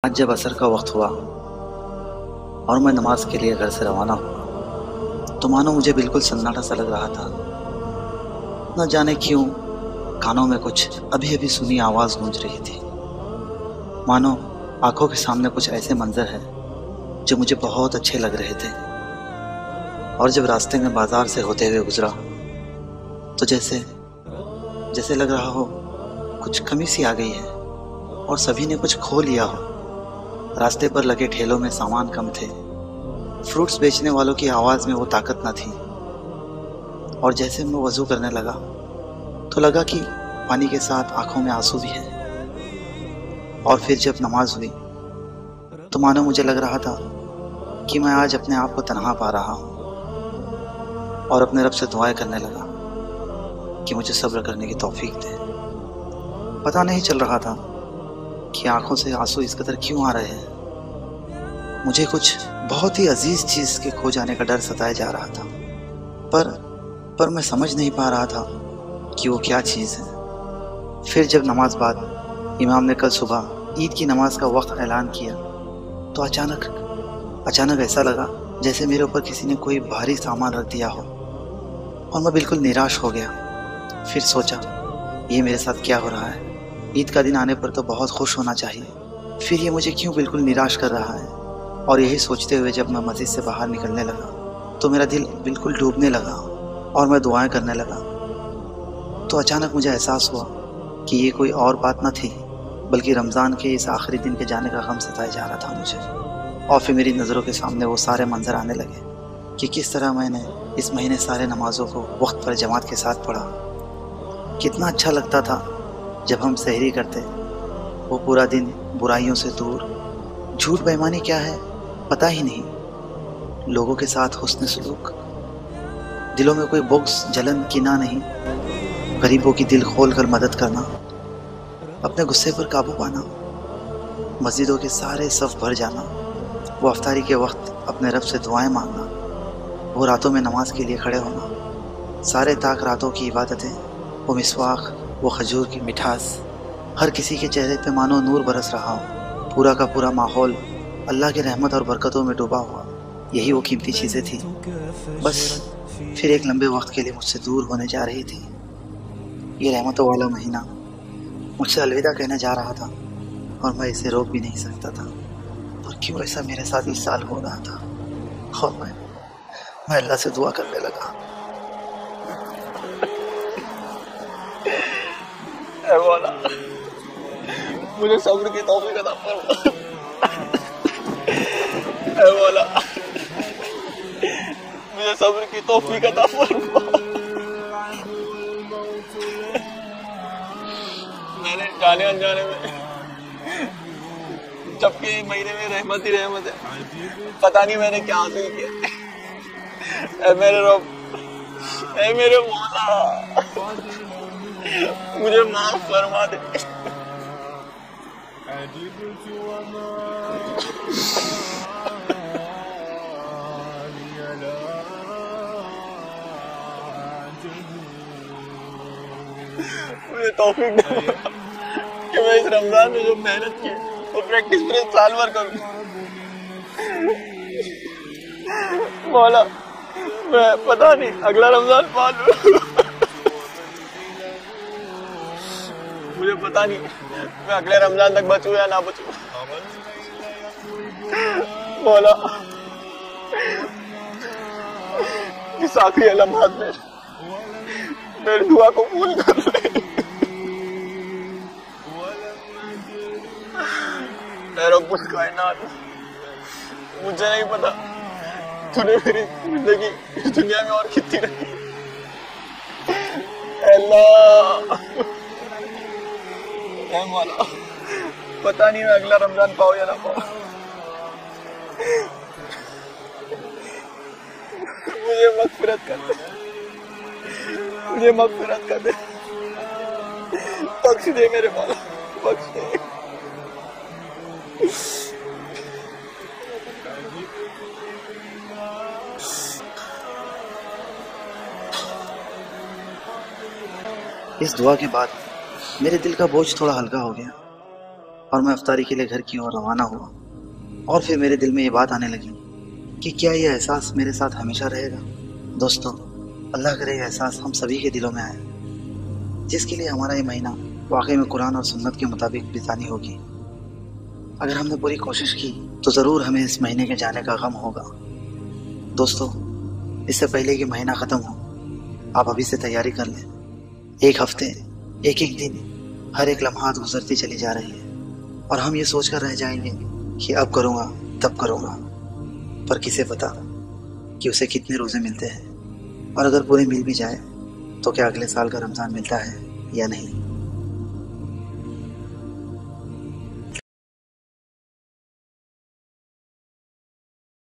आज जब असर का वक्त हुआ और मैं नमाज के लिए घर से रवाना हुआ तो मानो मुझे बिल्कुल सन्नाटा सा लग रहा था। न जाने क्यों कानों में कुछ अभी अभी सुनी आवाज़ गूंज रही थी। मानो आंखों के सामने कुछ ऐसे मंजर है जो मुझे बहुत अच्छे लग रहे थे। और जब रास्ते में बाजार से होते हुए गुजरा तो जैसे जैसे लग रहा हो कुछ कमी सी आ गई है और सभी ने कुछ खो लिया हो। रास्ते पर लगे ठेलों में सामान कम थे, फ्रूट्स बेचने वालों की आवाज़ में वो ताकत न थी। और जैसे मैं वज़ू करने लगा तो लगा कि पानी के साथ आंखों में आंसू भी हैं। और फिर जब नमाज हुई तो मानो मुझे लग रहा था कि मैं आज अपने आप को तन्हा पा रहा हूँ। और अपने रब से दुआएं करने लगा कि मुझे सब्र करने की तौफीक दे। पता नहीं चल रहा था कि आंखों से आंसू इस कदर क्यों आ रहे हैं। मुझे कुछ बहुत ही अजीज चीज़ के खो जाने का डर सताया जा रहा था, पर मैं समझ नहीं पा रहा था कि वो क्या चीज़ है। फिर जब नमाज बाद इमाम ने कल सुबह ईद की नमाज का वक्त ऐलान किया तो अचानक ऐसा लगा जैसे मेरे ऊपर किसी ने कोई भारी सामान रख दिया हो और मैं बिल्कुल निराश हो गया। फिर सोचा ये मेरे साथ क्या हो रहा है। ईद का दिन आने पर तो बहुत खुश होना चाहिए, फिर ये मुझे क्यों बिल्कुल निराश कर रहा है। और यही सोचते हुए जब मैं मस्जिद से बाहर निकलने लगा तो मेरा दिल बिल्कुल डूबने लगा और मैं दुआएं करने लगा। तो अचानक मुझे एहसास हुआ कि ये कोई और बात न थी बल्कि रमज़ान के इस आखिरी दिन के जाने का गम सताया जा रहा था मुझे। और फिर मेरी नज़रों के सामने वो सारे मंजर आने लगे कि किस तरह मैंने इस महीने सारे नमाज़ों को वक्त पर जमात के साथ पढ़ा। कितना अच्छा लगता था जब हम सहरी करते, वो पूरा दिन बुराइयों से दूर। झूठ बेईमानी क्या है पता ही नहीं, लोगों के साथ हुस्न सलूक, दिलों में कोई बुग़्ज़ जलन किना नहीं, गरीबों की दिल खोल कर मदद करना, अपने गुस्से पर काबू पाना, मस्जिदों के सारे सफ़ भर जाना, वो अफ्तारी के वक्त अपने रब से दुआएं मांगना, वो रातों में नमाज के लिए खड़े होना, सारे ताक रातों की इबादतें, वो मिसवाक, वो खजूर की मिठास, हर किसी के चेहरे पे मानो नूर बरस रहा हो। पूरा का पूरा माहौल अल्लाह की रहमत और बरकतों में डूबा हुआ। यही वो कीमती चीज़ें थी, बस फिर एक लंबे वक्त के लिए मुझसे दूर होने जा रही थी। ये रहमतों वाला महीना मुझसे अलविदा कहने जा रहा था और मैं इसे रोक भी नहीं सकता था। और क्यों ऐसा मेरे साथ इस साल हो रहा था। और मैं अल्लाह से दुआ करने लगा, ऐ मौला मुझे सब्र की तौफीक अता फरमा। ऐ मौला मुझे सब्र की तौफीक अता फरमा। मैंने जाने अनजाने में, जबकि महीने में रहमत ही रहमत है, पता नहीं मैंने क्या हासिल किया। ऐ मेरे रब, ऐ मेरे मौला मुझे माफ फरमा दे। मुझे तौफीक दे कि मैं इस रमजान में जो मेहनत की वो प्रैक्टिस पूरे साल भर करूँ। मौला मैं पता नहीं अगला रमजान पा लूं। मुझे पता नहीं मैं अगले रमजान तक बचूं या ना बचूं। मौला इस आखिरी लम्हात में मेरी दुआ को कबूल कर ले। रब्बुल कायनात, मुझे नहीं पता तूने मेरी जिंदगी इस दुनिया में और कितनी रखी। अल्लाह ऐ मौला पता नहीं मैं अगला रमजान पाऊं या ना पाऊं। मुझे मग़फ़िरत कर दे, मुझे मग़फ़िरत कर दे, बख्श दे मेरे मौला, बख्श दे। इस दुआ के बाद मेरे दिल का बोझ थोड़ा हल्का हो गया और मैं इफ्तारी के लिए घर की ओर रवाना हुआ। और फिर मेरे दिल में ये बात आने लगी कि क्या ये एहसास मेरे साथ हमेशा रहेगा। दोस्तों, अल्लाह करे ये एहसास हम सभी के दिलों में आए, जिसके लिए हमारा ये महीना वाकई में कुरान और सुन्नत के मुताबिक बितानी होगी। अगर हमने पूरी कोशिश की तो ज़रूर हमें इस महीने के जाने का गम होगा। दोस्तों, इससे पहले कि महीना ख़त्म हो, आप अभी से तैयारी कर लें। एक हफ्ते, एक एक दिन, हर एक लम्हात गुजरती चली जा रही है और हम ये सोच कर रह जाएंगे कि अब करूँगा, तब करूँगा। पर किसे पता कि उसे कितने रोज़े मिलते हैं, और अगर पूरे मिल भी जाए तो क्या अगले साल का रमज़ान मिलता है या नहीं।